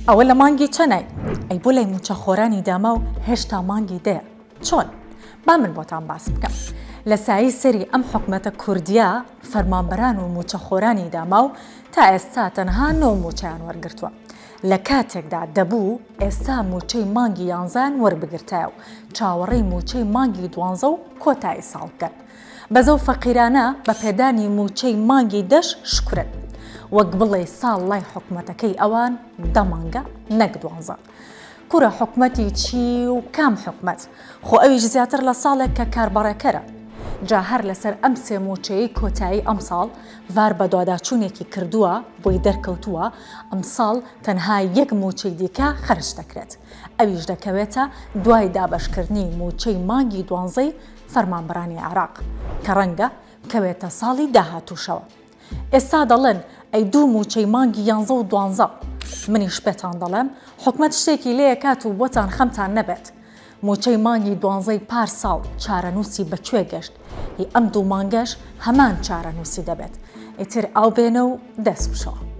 ئەوە لە مانگی چەنای ئەی بۆ لای موچە خۆرانی داما و هێشتا مانگی دەیە چۆن؟ با من بۆتان باس بکەم لە سایی سەری ئەم حکومەتە کوردیا فەرمانبەران و موچە خۆرانی داما و تا ئێستا تەنها 9 موچەیان وەرگرتووە لە کاتێکدا دەبوو ئێستا موچەی مانگی 11 وەربگرتایە و چاوەڕێی موچەی مانگی 12 و کۆتایی ساڵ بکەن بەزە و فەقیرانە بە پێدانی موچەی مانگی دەش شکرن وەک بڵێ ساڵ لای حکومەتەکەی ئەوان 10 مانگە نەک 12 کوورە حکومەتی چی و کام حکومەت خۆ ئەویش زیاتر لە ساڵێک کە کاربڕەکەرە جا هەر لەسەر ئەم سێ موچەی کۆتایی ئەم ساڵ ڤار بە دواداچوونێکی کردووە بۆی دەرکەوتووە ئەم ساڵ تەنها یەک موچەی دیکە خەرج دەکرێت ئەویش دەکەوێتە دوای دابەشکردنی موچەی مانگی 12 فەرمانبەرانی عێراق کە ڕەنگە کەوێتە ساڵی داهاتووشەوە ئێستا دەڵێن ئەی دوو موچەی مانگی 11 و 12 منیش پێتان دەڵێم حکومەت شتێکی لێیە کات و بۆتان خەمتان نەبێت موچەی مانگی 12 پار ساڵ چارەنووسی بەکوێ گەشت هی ئەم دوو مانگەش هەمان چارەنووسی دەبێت ئیتر ئاو بێنە و دەست بشەوە